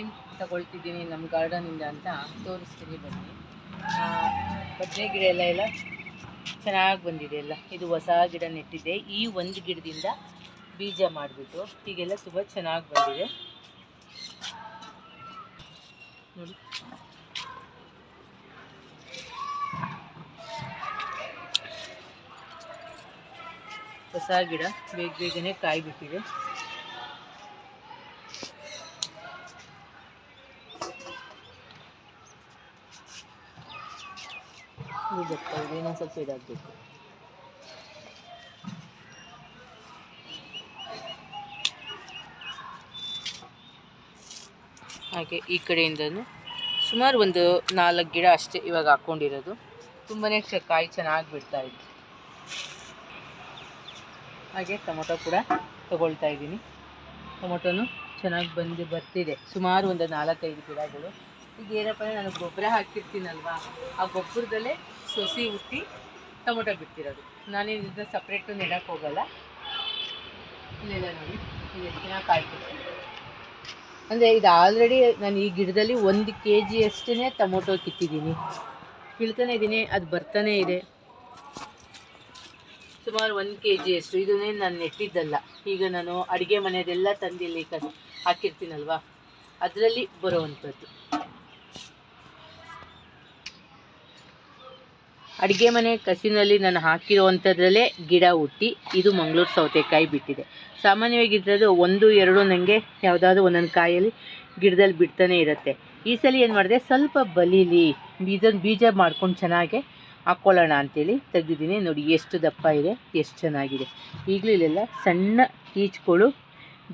ಏನೇನು ತಗೊಳ್ತಿದ್ದೀನಿ ನಮ್ಮ ಗಾರ್ಡನಿಂದ ಅಂತ ತೋರಿಸ್ತೀನಿ ಬನ್ನಿ. ಬದನೆ ಗಿಡ ಎಲ್ಲ ಚೆನ್ನಾಗಿ ಬಂದಿದೆ ಎಲ್ಲ. ಇದು ಹೊಸ ಗಿಡ ನೆಟ್ಟಿದ್ದೆ, ಈ ಒಂದು ಗಿಡದಿಂದ ಬೀಜ ಮಾಡಿಬಿಟ್ಟು ಹೀಗೆಲ್ಲ ತುಂಬ ಚೆನ್ನಾಗಿ ಬಂದಿದೆ ನೋಡಿ. ಹೊಸ ಗಿಡ ಬೇಗನೆ ಕಾಯಿ ಬಿಟ್ಟಿದೆ. ಇದು ಬರ್ತಾ ಇದೆ, ಇನ್ನೊಂದು ಸ್ವಲ್ಪ ಇದಾಗಬೇಕು. ಹಾಗೆ ಈ ಕಡೆಯಿಂದನೂ ಸುಮಾರು ಒಂದು 4 ಗಿಡ ಅಷ್ಟೇ ಇವಾಗ ಹಾಕ್ಕೊಂಡಿರೋದು. ತುಂಬಾ ಕಾಯಿ ಚೆನ್ನಾಗಿ ಬಿಡ್ತಾ ಇದೆ. ಹಾಗೆ ಟೊಮೊಟೊ ಕೂಡ ತಗೊಳ್ತಾ ಇದ್ದೀನಿ. ಟೊಮೊಟೊನು ಚೆನ್ನಾಗಿ ಬರ್ತಿದೆ. ಸುಮಾರು ಒಂದು 4-5 ಗಿಡಗಳು. ಈಗ ಏನಪ್ಪ ಅಂದರೆ ನಾನು ಗೊಬ್ಬರ ಹಾಕಿರ್ತೀನಲ್ವ, ಆ ಗೊಬ್ಬರದಲ್ಲೇ ಸೊಸಿ ಹುಟ್ಟಿ ಟೊಮೊಟೊ ಬಿಡ್ತಿರೋದು. ನಾನೇನು ಇದನ್ನ ಸಪ್ರೇಟು ನೆಡಕ್ಕೆ ಹೋಗಲ್ಲ. ಇಲ್ಲೆಲ್ಲ ನೋಡಿ, ಇದು ಎಷ್ಟು ಚೆನ್ನಾಗಿ ಕಾಯಿ ಬಿಡ್ತೀನಿ. ಅಂದರೆ ಇದು ಆಲ್ರೆಡಿ ನಾನು ಈ ಗಿಡದಲ್ಲಿ 1 kg ಅಷ್ಟೇ ಟೊಮೊಟೊ ಕಿತ್ತಿದ್ದೀನಿ. ಕೀಳ್ತಾನೆ ಇದ್ದೀನಿ, ಅದು ಬರ್ತಾನೆ ಇದೆ. ಸುಮಾರು 1 kg ಅಷ್ಟು. ಇದನ್ನೇ ನಾನು ನೆಟ್ಟಿದ್ದಲ್ಲ. ಈಗ ನಾನು ಅಡುಗೆ ಮನೆಯದೆಲ್ಲ ತಂದಿಲ್ಲಿ ಹಾಕಿರ್ತೀನಲ್ವ, ಅದರಲ್ಲಿ ಬರೋವಂಥದ್ದು. ಅಡುಗೆ ಮನೆ ಕಸಿನಲ್ಲಿ ನಾನು ಹಾಕಿರೋವಂಥದ್ರಲ್ಲೇ ಗಿಡ ಹುಟ್ಟಿ ಇದು ಮಂಗಳೂರು ಸೌತೆಕಾಯಿ ಬಿಟ್ಟಿದೆ. ಸಾಮಾನ್ಯವಾಗಿ ಇದ್ರದ್ದು 1-2 ನನಗೆ ಯಾವುದಾದ್ರೂ ಒಂದೊಂದು ಕಾಯಲ್ಲಿ ಗಿಡದಲ್ಲಿ ಬಿಡ್ತಾನೆ ಇರುತ್ತೆ. ಈ ಸಲ ಏನು ಮಾಡಿದೆ, ಸ್ವಲ್ಪ ಬಲೀಲಿ ಬೀಜ ಮಾಡ್ಕೊಂಡು ಚೆನ್ನಾಗೆ ಹಾಕ್ಕೊಳ್ಳೋಣ ಅಂಥೇಳಿ ತೆಗೆದಿದ್ದೀನಿ. ನೋಡಿ ಎಷ್ಟು ದಪ್ಪ ಇದೆ, ಎಷ್ಟು ಚೆನ್ನಾಗಿದೆ. ಈಗಲೂ ಇಲ್ಲೆಲ್ಲ ಸಣ್ಣ ಈಚ್ಗಳು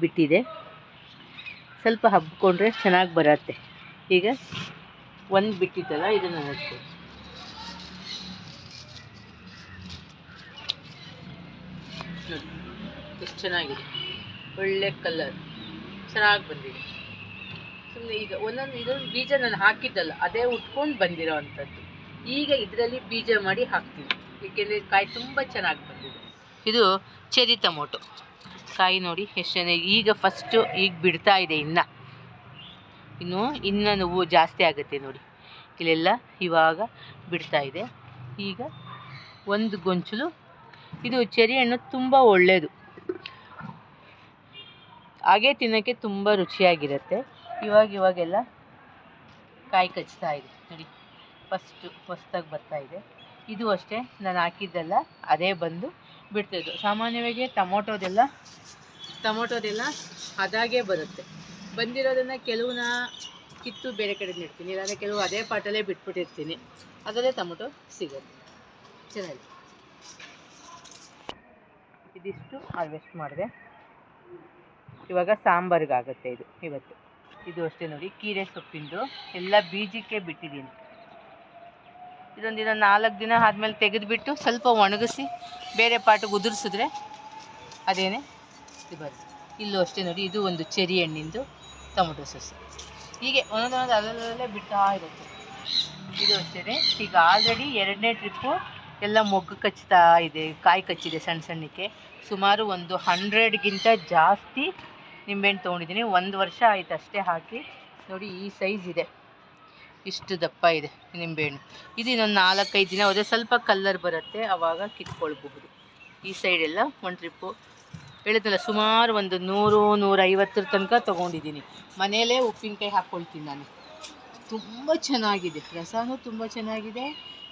ಬಿಟ್ಟಿದೆ. ಸ್ವಲ್ಪ ಹಬ್ಕೊಂಡ್ರೆ ಚೆನ್ನಾಗಿ ಬರುತ್ತೆ. ಈಗ ಒಂದು ಬಿಟ್ಟಿದ್ದಲ್ಲ, ಇದನ್ನು ನೋಡ್ತೀನಿ. ನೋಡಿ ಎಷ್ಟು ಚೆನ್ನಾಗಿದೆ, ಒಳ್ಳೆ ಕಲರ್ ಚೆನ್ನಾಗಿ ಬಂದಿದೆ. ಸುಮ್ಮನೆ ಈಗ ಇದೊಂದು ಬೀಜ ನಾನು ಹಾಕಿದ್ದಲ್ಲ, ಅದೇ ಉಟ್ಕೊಂಡು ಬಂದಿರೋ ಅಂಥದ್ದು. ಈಗ ಇದರಲ್ಲಿ ಬೀಜ ಮಾಡಿ ಹಾಕ್ತೀನಿ, ಏಕೆಂದರೆ ಕಾಯಿ ತುಂಬ ಚೆನ್ನಾಗಿ ಬಂದಿದೆ. ಇದು ಚೆರಿ ಟೊಮೊಟೊ ಕಾಯಿ ನೋಡಿ ಎಷ್ಟು ಚೆನ್ನಾಗಿ ಈಗ ಫಸ್ಟು ಈಗ ಬಿಡ್ತಾ ಇದೆ. ಇನ್ನು ನೋವು ಜಾಸ್ತಿ ಆಗುತ್ತೆ ನೋಡಿ. ಇಲ್ಲೆಲ್ಲ ಇವಾಗ ಬಿಡ್ತಾ ಇದೆ. ಈಗ ಒಂದು ಗೊಂಚಲು. ಇದು ಚೆರಿ ಹಣ್ಣು ತುಂಬ ಒಳ್ಳೆಯದು, ಹಾಗೆ ತಿನ್ನೋಕ್ಕೆ ತುಂಬ ರುಚಿಯಾಗಿರುತ್ತೆ. ಇವಾಗೆಲ್ಲ ಕಾಯಿ ಕಚ್ತಾ ಇದೆ ನೋಡಿ, ಫಸ್ಟು ಹೊಸ್ದಾಗಿ ಬರ್ತಾ ಇದೆ. ಇದು ಅಷ್ಟೇ ನಾನು ಹಾಕಿದ್ದಲ್ಲ, ಅದೇ ಬಂದು ಬಿಡ್ತಾಯಿದ್ದು. ಸಾಮಾನ್ಯವಾಗಿ ಟೊಮೊಟೊದೆಲ್ಲ ಅದಾಗೆ ಬರುತ್ತೆ. ಬಂದಿರೋದನ್ನು ಕೆಲವನ್ನ ಕಿತ್ತು ಬೇರೆ ಕಡೆ ನೆಡ್ತೀನಿ, ಇಲ್ಲಾಂದರೆ ಕೆಲವು ಅದೇ ಪಾಟಲ್ಲೇ ಬಿಟ್ಬಿಟ್ಟಿರ್ತೀನಿ. ಅದರಲ್ಲೇ ಟೊಮೊಟೊ ಸಿಗುತ್ತೆ ಚೆನ್ನಾಗಿ. ಇದಿಷ್ಟು ಹಾರ್ವೆಸ್ಟ್ ಮಾಡಿದೆ. ಇವಾಗ ಸಾಂಬಾರಿಗಾಗುತ್ತೆ ಇದು ಇವತ್ತು. ಇದು ಅಷ್ಟೇ ನೋಡಿ, ಕೀರೆ ಸೊಪ್ಪಿಂದು ಎಲ್ಲ ಬೀಜಕ್ಕೆ ಬಿಟ್ಟಿದ್ದೀನಿ. ಇದೊಂದು 4 ದಿನ ಆದಮೇಲೆ ತೆಗೆದುಬಿಟ್ಟು ಸ್ವಲ್ಪ ಒಣಗಿಸಿ ಬೇರೆ ಪಾಟಿಗೆ ಉದುರಿಸಿದ್ರೆ ಅದೇನೇ ಇದು ಬರುತ್ತೆ. ಇಲ್ಲೂ ಅಷ್ಟೇ ನೋಡಿ, ಇದು ಒಂದು ಚೆರಿ ಹಣ್ಣಿಂದು ಟೊಮೊಟೊ ಸೊಸೆ. ಹೀಗೆ ಒಂದೊಂದು ಅಲ್ಲಲ್ಲೇ ಬಿಡ್ತಾ ಇರುತ್ತೆ. ಇದು ಅಷ್ಟೇ. ಈಗ ಆಲ್ರೆಡಿ 2ನೇ ಟ್ರಿಪ್ಪು ಎಲ್ಲ ಮೊಗ್ಗು ಕಚ್ತಾ ಇದೆ, ಕಾಯಿ ಕಚ್ಚಿದೆ ಸಣ್ಣಕ್ಕೆ. ಸುಮಾರು ಒಂದು 100ಗಿಂತ ಜಾಸ್ತಿ ನಿಂಬೆಹಣ್ಣು ತೊಗೊಂಡಿದ್ದೀನಿ. 1 ವರ್ಷ ಆಯಿತು ಅಷ್ಟೇ ಹಾಕಿ. ನೋಡಿ ಈ ಸೈಜ್ ಇದೆ, ಇಷ್ಟು ದಪ್ಪ ಇದೆ ನಿಂಬೆಹಣ್ಣು. ಇದು ಇನ್ನೊಂದು 4-5 ದಿನ ಹೋದರೆ ಸ್ವಲ್ಪ ಕಲ್ಲರ್ ಬರುತ್ತೆ, ಆವಾಗ ಕಿತ್ಕೊಳ್ಬಹುದು. ಈ ಸೈಡೆಲ್ಲ ಒಂದು ಟ್ರಿಪ್ಪು ಹೇಳಿದ್ನಲ್ಲ, ಸುಮಾರು ಒಂದು 100-150 ತನಕ ತೊಗೊಂಡಿದ್ದೀನಿ. ಮನೆಯಲ್ಲೇ ಉಪ್ಪಿನಕಾಯಿ ಹಾಕ್ಕೊಳ್ತೀನಿ ನಾನು. ತುಂಬ ಚೆನ್ನಾಗಿದೆ, ರಸನೂ ತುಂಬ ಚೆನ್ನಾಗಿದೆ,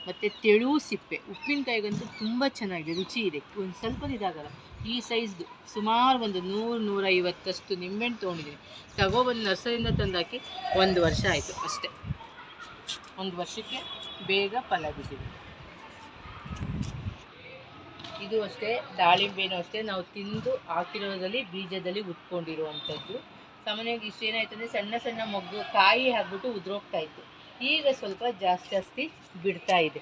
ಮತ್ತು ತೆಳು ಸಿಪ್ಪೆ. ಉಪ್ಪಿನಕಾಯಿಗಂತೂ ತುಂಬ ಚೆನ್ನಾಗಿದೆ, ರುಚಿ ಇದೆ, ಒಂದು ಸ್ವಲ್ಪ ಇದಾಗಲ್ಲ. ಈ ಸೈಜ್ದು ಸುಮಾರು ಒಂದು 100-150 ನಿಂಬೆಹಣ್ಣು ತೊಗೊಂಡಿದ್ದೀನಿ. ತಗೊಬಂದು ನರ್ಸರಿಯಿಂದ ತಂದಾಕಿ 1 ವರ್ಷ ಆಯಿತು ಅಷ್ಟೇ. 1 ವರ್ಷಕ್ಕೆ ಬೇಗ ಫಲ ಬಿಟ್ಟಿದೆ. ಇದು ಅಷ್ಟೇ, ದಾಳಿಂಬೆನೂ ಅಷ್ಟೇ ನಾವು ತಿಂದು ಹಾಕಿರೋದ್ರಲ್ಲಿ ಬೀಜದಲ್ಲಿ ಉಟ್ಕೊಂಡಿರುವಂಥದ್ದು. ಸಾಮಾನ್ಯವಾಗಿ ಇಷ್ಟು ಏನಾಯ್ತಂದರೆ ಸಣ್ಣ ಮೊಗ್ಗು ಕಾಯಿ ಹಾಕ್ಬಿಟ್ಟು ಉದುರೋಗ್ತಾ ಇತ್ತು. ಈಗ ಸ್ವಲ್ಪ ಜಾಸ್ತಿ ಬಿಡ್ತಾ ಇದೆ,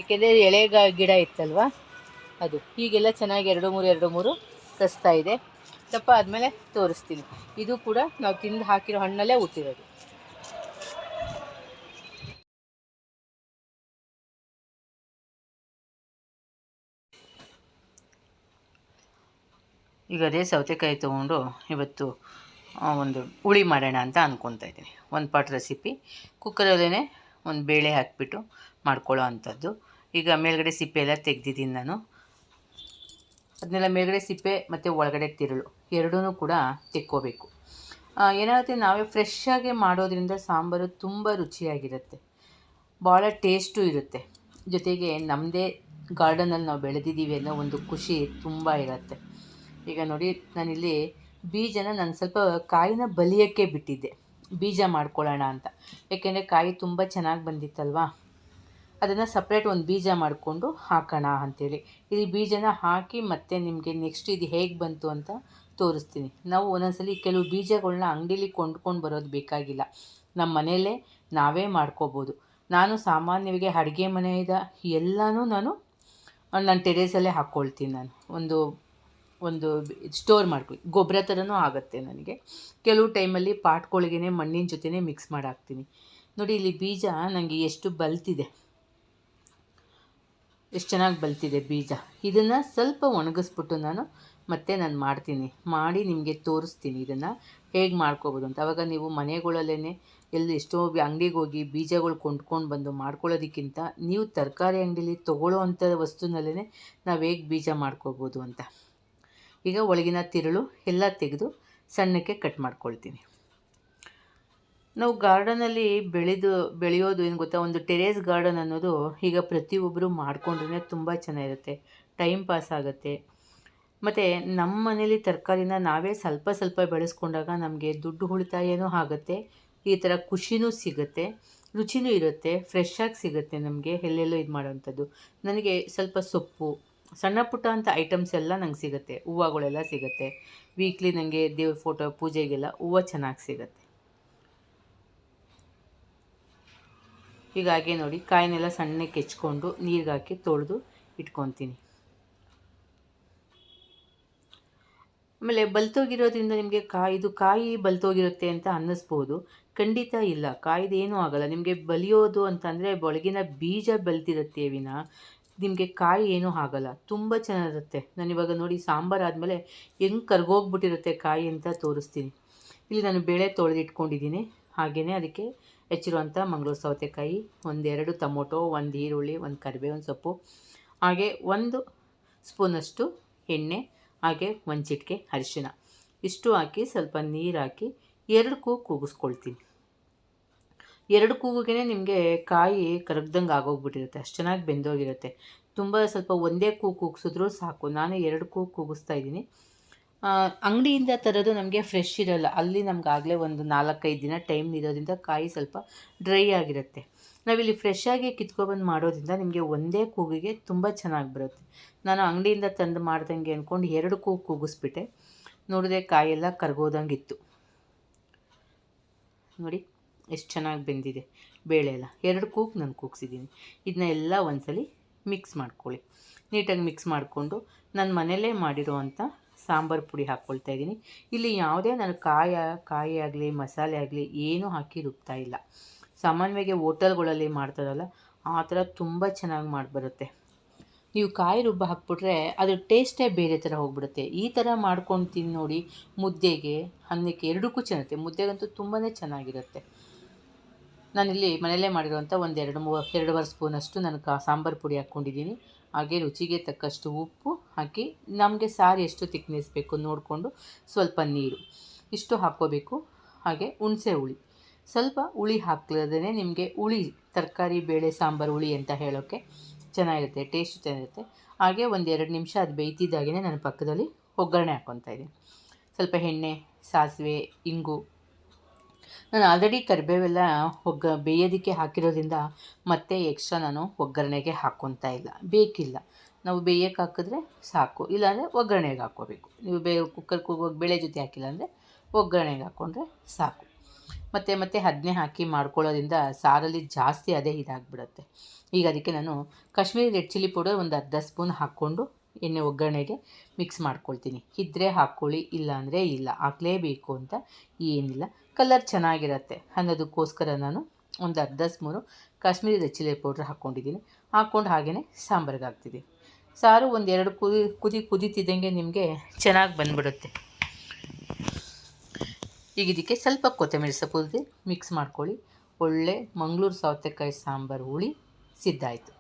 ಏಕೆಂದರೆ ಎಳೆ ಗಿಡ ಇತ್ತಲ್ವ ಅದು. ಹೀಗೆಲ್ಲ ಚೆನ್ನಾಗಿ 2-3 ಕಸ್ತಾ ಇದೆ. ದಪ್ಪ ಆದಮೇಲೆ ತೋರಿಸ್ತೀನಿ. ಇದು ಕೂಡ ನಾವು ತಿಂದು ಹಾಕಿರೋ ಹಣ್ಣಲ್ಲೇ ಹುಟ್ಟಿರೋದು. ಈಗ ಅದೇ ಸೌತೆಕಾಯಿ ತೊಗೊಂಡು ಇವತ್ತು ಒಂದು ಹುಳಿ ಮಾಡೋಣ ಅಂತ ಅಂದ್ಕೊತಾ ಇದ್ದೀನಿ. ಒಂದು ಪಾಟ್ ರೆಸಿಪಿ ಕುಕ್ಕರಲ್ಲೇ ಒಂದು ಬೇಳೆ ಹಾಕಿಬಿಟ್ಟು ಮಾಡ್ಕೊಳ್ಳೋ ಅಂಥದ್ದು. ಈಗ ಮೇಲ್ಗಡೆ ಸಿಪ್ಪೆ ಎಲ್ಲ ತೆಗೆದಿದ್ದೀನಿ ನಾನು. ಅದನ್ನೆಲ್ಲ ಮೇಲ್ಗಡೆ ಸಿಪ್ಪೆ ಮತ್ತು ಒಳಗಡೆ ತಿರುಳು ಎರಡೂ ಕೂಡ ತೆಕ್ಕೋಬೇಕು. ಏನಾಗುತ್ತೆ, ನಾವೇ ಫ್ರೆಶ್ಶಾಗಿ ಮಾಡೋದ್ರಿಂದ ಸಾಂಬಾರು ತುಂಬ ರುಚಿಯಾಗಿರುತ್ತೆ, ಭಾಳ ಟೇಸ್ಟು ಇರುತ್ತೆ. ಜೊತೆಗೆ ನಮ್ಮದೇ ಗಾರ್ಡನಲ್ಲಿ ನಾವು ಬೆಳೆದಿದ್ದೀವಿ ಅನ್ನೋ ಒಂದು ಖುಷಿ ತುಂಬ ಇರುತ್ತೆ. ಈಗ ನೋಡಿ, ನಾನಿಲ್ಲಿ ಬೀಜನ ನಾನು ಸ್ವಲ್ಪ ಕಾಯಿನ ಬಲಿಯೋಕ್ಕೆ ಬಿಟ್ಟಿದ್ದೆ, ಬೀಜ ಮಾಡ್ಕೊಳ್ಳೋಣ ಅಂತ. ಏಕೆಂದರೆ ಕಾಯಿ ತುಂಬ ಚೆನ್ನಾಗಿ ಬಂದಿತ್ತಲ್ವ, ಅದನ್ನು ಸಪ್ರೇಟ್ ಒಂದು ಬೀಜ ಮಾಡಿಕೊಂಡು ಹಾಕೋಣ ಅಂಥೇಳಿ. ಈ ಬೀಜನ ಹಾಕಿ ಮತ್ತೆ ನಿಮಗೆ ನೆಕ್ಸ್ಟ್ ಇದು ಹೇಗೆ ಬಂತು ಅಂತ ತೋರಿಸ್ತೀನಿ. ನಾವು ಒಂದೊಂದ್ಸಲಿ ಕೆಲವು ಬೀಜಗಳನ್ನ ಅಂಗಡೀಲಿ ಕೊಂಡ್ಕೊಂಡು ಬರೋದು ಬೇಕಾಗಿಲ್ಲ, ನಮ್ಮ ಮನೆಯಲ್ಲೇ ನಾವೇ ಮಾಡ್ಕೋಬೋದು. ನಾನು ಸಾಮಾನ್ಯವಾಗಿ ಅಡುಗೆ ಮನೆಯಿಂದ ಎಲ್ಲನೂ ನಾನು ಟೆರೇಸಲ್ಲೇ ಹಾಕ್ಕೊಳ್ತೀನಿ. ನಾನು ಒಂದು ಸ್ಟೋರ್ ಮಾಡ್ಕೊಳ್ಳಿ, ಗೊಬ್ಬರ ಥರನೂ ಆಗುತ್ತೆ ನನಗೆ. ಕೆಲವು ಟೈಮಲ್ಲಿ ಪಾಟ್ಗಳಿಗೇ ಮಣ್ಣಿನ ಜೊತೆನೇ ಮಿಕ್ಸ್ ಮಾಡಿ ಹಾಕ್ತೀನಿ. ನೋಡಿ, ಇಲ್ಲಿ ಬೀಜ ನನಗೆ ಎಷ್ಟು ಬಲ್ತಿದೆ, ಎಷ್ಟು ಚೆನ್ನಾಗಿ ಬಲ್ತಿದೆ ಬೀಜ. ಇದನ್ನು ಸ್ವಲ್ಪ ಒಣಗಿಸ್ಬಿಟ್ಟು ನಾನು ಮಾಡ್ತೀನಿ, ಮಾಡಿ ನಿಮಗೆ ತೋರಿಸ್ತೀನಿ ಇದನ್ನು ಹೇಗೆ ಮಾಡ್ಕೋಬೋದು ಅಂತ. ಆವಾಗ ನೀವು ಮನೆಗಳಲ್ಲೇ ಎಷ್ಟೋ ಅಂಗಡಿಗೆ ಹೋಗಿ ಬೀಜಗಳು ಕೊಂಡ್ಕೊಂಡು ಬಂದು ಮಾಡ್ಕೊಳ್ಳೋದಕ್ಕಿಂತ ನೀವು ತರಕಾರಿ ಅಂಗಡೀಲಿ ತೊಗೊಳ್ಳೋ ಅಂಥ ವಸ್ತುನಲ್ಲೇ ನಾವು ಹೇಗೆ ಬೀಜ ಮಾಡ್ಕೋಬೋದು ಅಂತ. ಈಗ ಒಳಗಿನ ತಿರುಳು ಎಲ್ಲ ತೆಗೆದು ಸಣ್ಣಕ್ಕೆ ಕಟ್ ಮಾಡ್ಕೊಳ್ತೀನಿ. ನಾವು ಗಾರ್ಡನಲ್ಲಿ ಬೆಳೆಯೋದು ಏನು ಗೊತ್ತಾ, ಒಂದು ಟೆರೇಸ್ ಗಾರ್ಡನ್ ಅನ್ನೋದು ಈಗ ಪ್ರತಿಯೊಬ್ಬರು ಮಾಡಿಕೊಂಡ್ರೆ ತುಂಬ ಚೆನ್ನಾಗಿರುತ್ತೆ, ಟೈಮ್ ಪಾಸ್ ಆಗುತ್ತೆ. ಮತ್ತು ನಮ್ಮ ಮನೇಲಿ ತರಕಾರಿನ ನಾವೇ ಸ್ವಲ್ಪ ಸ್ವಲ್ಪ ಬೆಳೆಸ್ಕೊಂಡಾಗ ನಮಗೆ ದುಡ್ಡು ಉಳಿತಾಯನೂ ಆಗುತ್ತೆ, ಈ ಥರ ಖುಷಿನೂ ಸಿಗುತ್ತೆ, ರುಚಿನೂ ಇರುತ್ತೆ, ಫ್ರೆಶ್ಶಾಗಿ ಸಿಗುತ್ತೆ ನಮಗೆ. ಎಲ್ಲೆಲ್ಲೋ ಇದು ಮಾಡೋವಂಥದ್ದು. ನನಗೆ ಸ್ವಲ್ಪ ಸೊಪ್ಪು, ಸಣ್ಣ ಪುಟ್ಟ ಅಂಥ ಐಟಮ್ಸ್ ಎಲ್ಲ ನಂಗೆ ಸಿಗುತ್ತೆ, ಹೂವುಗಳೆಲ್ಲ ಸಿಗುತ್ತೆ. ವೀಕ್ಲಿ ನನಗೆ ದೇವ್ರ ಫೋಟೋ ಪೂಜೆಗೆಲ್ಲ ಹೂವು ಚೆನ್ನಾಗಿ ಸಿಗುತ್ತೆ. ಹೀಗಾಗಿ ನೋಡಿ, ಕಾಯಿನೆಲ್ಲ ಸಣ್ಣಕ್ಕೆ ಹೆಚ್ಕೊಂಡು ನೀರಿಗೆ ಹಾಕಿ ತೊಳೆದು ಇಟ್ಕೊತೀನಿ. ಆಮೇಲೆ ಬಲ್ತೋಗಿರೋದ್ರಿಂದ ನಿಮಗೆ ಕಾಯಿ ಬಲ್ತೋಗಿರುತ್ತೆ ಅಂತ ಅನ್ನಿಸ್ಬೋದು, ಖಂಡಿತ ಇಲ್ಲ, ಕಾಯ್ದೇನೂ ಆಗೋಲ್ಲ. ನಿಮಗೆ ಬಲಿಯೋದು ಅಂತಂದರೆ ಒಳಗಿನ ಬೀಜ ಬಲ್ತಿರುತ್ತೆ ವಿನ ನಿಮಗೆ ಕಾಯಿ ಏನೂ ಆಗೋಲ್ಲ, ತುಂಬ ಚೆನ್ನಾಗಿರುತ್ತೆ. ನಾನಿವಾಗ ನೋಡಿ, ಸಾಂಬಾರು ಆದಮೇಲೆ ಹೆಂಗೆ ಕರ್ಗೋಗ್ಬಿಟ್ಟಿರುತ್ತೆ ಕಾಯಿ ಅಂತ ತೋರಿಸ್ತೀನಿ. ಇಲ್ಲಿ ನಾನು ಬೇಳೆ ತೊಳೆದಿಟ್ಕೊಂಡಿದ್ದೀನಿ. ಹಾಗೆಯೇ ಅದಕ್ಕೆ ಹೆಚ್ಚಿರುವಂಥ ಮಂಗಳೂರು ಸೌತೆಕಾಯಿ, 1-2 ಟೊಮೊಟೊ, 1 ಈರುಳ್ಳಿ, 1 ಕರಿಬೇವಿನ ಸೊಪ್ಪು, ಹಾಗೆ 1 ಸ್ಪೂನಷ್ಟು ಎಣ್ಣೆ, ಹಾಗೆ 1 ಚಿಟಿಕೆ ಅರಿಶಿನ, ಇಷ್ಟು ಹಾಕಿ ಸ್ವಲ್ಪ ನೀರು ಹಾಕಿ 2 ಕೂಗು ಕೂಗಿಸ್ಕೊಳ್ತೀನಿ. 2 ಕೂಗಿಗೆ ನಿಮಗೆ ಕಾಯಿ ಕರಗ್ದಂಗೆ ಆಗೋಗ್ಬಿಟ್ಟಿರುತ್ತೆ, ಅಷ್ಟು ಚೆನ್ನಾಗಿ ಬೆಂದೋಗಿರುತ್ತೆ. ತುಂಬ ಸ್ವಲ್ಪ ಒಂದೇ ಕೂಗು ಕೂಗಿಸಿದ್ರೂ ಸಾಕು. ನಾನು 2 ಕೂಗು ಕೂಗಿಸ್ತಾ ಇದ್ದೀನಿ. ಅಂಗಡಿಯಿಂದ ತರೋದು ನಮಗೆ ಫ್ರೆಶ್ ಇರೋಲ್ಲ, ಅಲ್ಲಿ ನಮ್ಗೆ ಆಗಲೇ ಒಂದು 4-5 ದಿನ ಟೈಮ್ ಇರೋದ್ರಿಂದ ಕಾಯಿ ಸ್ವಲ್ಪ ಡ್ರೈ ಆಗಿರುತ್ತೆ. ನಾವಿಲ್ಲಿ ಫ್ರೆಶ್ಶಾಗಿ ಕಿತ್ಕೊಬಂದು ಮಾಡೋದ್ರಿಂದ ನಿಮಗೆ ಒಂದೇ ಕೂಗಿಗೆ ತುಂಬ ಚೆನ್ನಾಗಿ ಬರುತ್ತೆ. ನಾನು ಅಂಗಡಿಯಿಂದ ತಂದು ಮಾಡ್ದಂಗೆ ಅಂದ್ಕೊಂಡು 2 ಕೂಗು ಕೂಗಿಸ್ಬಿಟ್ಟೆ. ನೋಡಿದ್ರೆ ಕಾಯೆಲ್ಲ ಕರ್ಗೋದಂಗಿತ್ತು. ನೋಡಿ ಎಷ್ಟು ಚೆನ್ನಾಗಿ ಬೆಂದಿದೆ ಬೇಳೆ ಎಲ್ಲ. 2 ಕೂಗು ನಾನು ಕೂಗಿಸಿದ್ದೀನಿ. ಇದನ್ನೆಲ್ಲ ಒಂದ್ಸಲಿ ಮಿಕ್ಸ್ ಮಾಡ್ಕೊಳ್ಳಿ. ನೀಟಾಗಿ ಮಿಕ್ಸ್ ಮಾಡಿಕೊಂಡು ನಾನು ಮನೆಯಲ್ಲೇ ಮಾಡಿರೋವಂಥ ಸಾಂಬಾರು ಪುಡಿ ಹಾಕ್ಕೊಳ್ತಾ ಇದ್ದೀನಿ. ಇಲ್ಲಿ ಯಾವುದೇ ನಾನು ಕಾಯಿ ಆಗಲಿ ಮಸಾಲೆ ಆಗಲಿ ಏನೂ ಹಾಕಿ ರುಬ್ತಾ ಇಲ್ಲ. ಸಾಮಾನ್ಯವಾಗಿ ಹೋಟೆಲ್ಗಳಲ್ಲಿ ಮಾಡ್ತಾರಲ್ಲ ಆ ಥರ ತುಂಬ ಚೆನ್ನಾಗಿ ಮಾಡಿಬರುತ್ತೆ. ನೀವು ಕಾಯಿ ರುಬ್ಬ ಹಾಕ್ಬಿಟ್ರೆ ಅದ್ರ ಟೇಸ್ಟೇ ಬೇರೆ ಥರ ಹೋಗ್ಬಿಡುತ್ತೆ. ಈ ಥರ ಮಾಡ್ಕೊಂಡು ತಿಂದು ನೋಡಿ, ಮುದ್ದೆಗೆ, ಅನ್ನಕ್ಕೆ, ಎರಡಕ್ಕೂ ಚೆನ್ನಾಗಿರುತ್ತೆ. ಮುದ್ದೆಗಂತೂ ತುಂಬಾ ಚೆನ್ನಾಗಿರುತ್ತೆ. ನಾನಿಲ್ಲಿ ಮನೆಯಲ್ಲೇ ಮಾಡಿರುವಂಥ 2-3 ಸ್ಪೂನಷ್ಟು ನಾನು ಸಾಂಬಾರು ಪುಡಿ ಹಾಕ್ಕೊಂಡಿದ್ದೀನಿ. ಹಾಗೆ ರುಚಿಗೆ ತಕ್ಕಷ್ಟು ಉಪ್ಪು ಹಾಕಿ, ನಮಗೆ ಸಾರು ಎಷ್ಟು ತಿಕ್ನೆಸ್ ಬೇಕು ನೋಡಿಕೊಂಡು ಸ್ವಲ್ಪ ನೀರು ಇಷ್ಟು ಹಾಕ್ಕೋಬೇಕು. ಹಾಗೆ ಹುಣಸೆ ಹುಳಿ, ಸ್ವಲ್ಪ ಹುಳಿ ಹಾಕ್ಲದೇ ನಿಮಗೆ ಹುಳಿ ತರಕಾರಿ ಬೇಳೆ ಸಾಂಬಾರು ಹುಳಿ ಅಂತ ಹೇಳೋಕ್ಕೆ ಚೆನ್ನಾಗಿರುತ್ತೆ, ಟೇಸ್ಟ್ ಚೆನ್ನಾಗಿರುತ್ತೆ. ಹಾಗೆ 1-2 ನಿಮಿಷ ಅದು ಬೇಯ್ತಿದ್ದಾಗೇ ನಾನು ಪಕ್ಕದಲ್ಲಿ ಒಗ್ಗರಣೆ ಹಾಕ್ಕೊತಾ ಇದ್ದೀನಿ. ಸ್ವಲ್ಪ ಎಣ್ಣೆ, ಸಾಸಿವೆ, ಇಂಗು. ನಾನು ಆಲ್ರೆಡಿ ಕರಿಬೇವೆಲ್ಲ ಬೇಯೋದಕ್ಕೆ ಹಾಕಿರೋದ್ರಿಂದ ಮತ್ತೆ ಎಕ್ಸ್ಟ್ರಾ ನಾನು ಒಗ್ಗರಣೆಗೆ ಹಾಕ್ಕೊತಾ ಇಲ್ಲ, ಬೇಕಿಲ್ಲ. ನಾವು ಬೇಯಕ್ಕೆ ಹಾಕಿದ್ರೆ ಸಾಕು, ಇಲ್ಲಾಂದರೆ ಒಗ್ಗರಣೆಗೆ ಹಾಕ್ಕೋಬೇಕು. ನೀವು ಕುಕ್ಕರ್ಗೆ ಹೋಗುವಾಗ ಬೇಳೆ ಜೊತೆ ಹಾಕಿಲ್ಲ ಅಂದರೆ ಒಗ್ಗರಣೆಗೆ ಹಾಕ್ಕೊಂಡ್ರೆ ಸಾಕು. ಮತ್ತೆ ಅದನ್ನೇ ಹಾಕಿ ಮಾಡ್ಕೊಳ್ಳೋದ್ರಿಂದ ಸಾರಲ್ಲಿ ಜಾಸ್ತಿ ಅದೇ ಇದಾಗಿಬಿಡುತ್ತೆ. ಈಗ ಅದಕ್ಕೆ ನಾನು Kashmiri red chilli powder 1 spoon ಹಾಕ್ಕೊಂಡು ಎಣ್ಣೆ ಒಗ್ಗರಣೆಗೆ ಮಿಕ್ಸ್ ಮಾಡ್ಕೊಳ್ತೀನಿ. ಇದ್ದರೆ ಹಾಕ್ಕೊಳ್ಳಿ, ಇಲ್ಲ ಇಲ್ಲ, ಹಾಕಲೇಬೇಕು ಅಂತ ಏನಿಲ್ಲ, ಕಲರ್ ಚೆನ್ನಾಗಿರುತ್ತೆ ಅನ್ನೋದಕ್ಕೋಸ್ಕರ ನಾನು 1 spoon Kashmiri red chilli powder ಹಾಕ್ಕೊಂಡಿದ್ದೀನಿ. ಹಾಕ್ಕೊಂಡು ಹಾಗೆಯೇ ಸಾಂಬಾರಿಗೆ ಹಾಕ್ತಿದ್ದೀನಿ. ಸಾರು 1-2 ಕುದೀತಿದ್ದಂಗೆ ನಿಮಗೆ ಚೆನ್ನಾಗಿ ಬಂದ್ಬಿಡುತ್ತೆ. ಈಗ ಇದಕ್ಕೆ ಸ್ವಲ್ಪ ಕೊತ್ತಂಬರಿ ಸೊಪ್ಪು ಮಿಕ್ಸ್ ಮಾಡ್ಕೊಳ್ಳಿ. ಒಳ್ಳೆ ಮಂಗಳೂರು ಸೌತೆಕಾಯಿ ಸಾಂಬಾರು ಹುಳಿ ಸಿದ್ಧ ಆಯಿತು.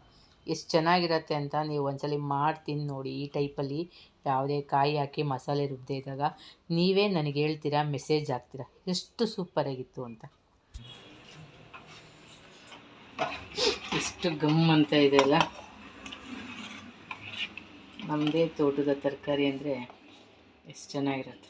ಎಷ್ಟು ಚೆನ್ನಾಗಿರತ್ತೆ ಅಂತ ನೀವು ಒಂದ್ಸಲಿ ಮಾಡಿ ತಿಂದು ನೋಡಿ. ಈ ಟೈಪಲ್ಲಿ ಯಾವುದೇ ಕಾಯಿ ಹಾಕಿ ಮಸಾಲೆ ರುಬ್ಬದೇ ಇದ್ದಾಗ ನೀವೇ ನನಗೆ ಹೇಳ್ತೀರಾ, ಮೆಸೇಜ್ ಹಾಕ್ತೀರಾ ಎಷ್ಟು ಸೂಪರಾಗಿತ್ತು ಅಂತ. ಎಷ್ಟು ಗಮ್ ಅಂತ ಇದೆ ಅಲ್ಲ. ನಮ್ಮದೇ ತೋಟದ ತರಕಾರಿ ಅಂದರೆ ಎಷ್ಟು ಚೆನ್ನಾಗಿರುತ್ತೆ.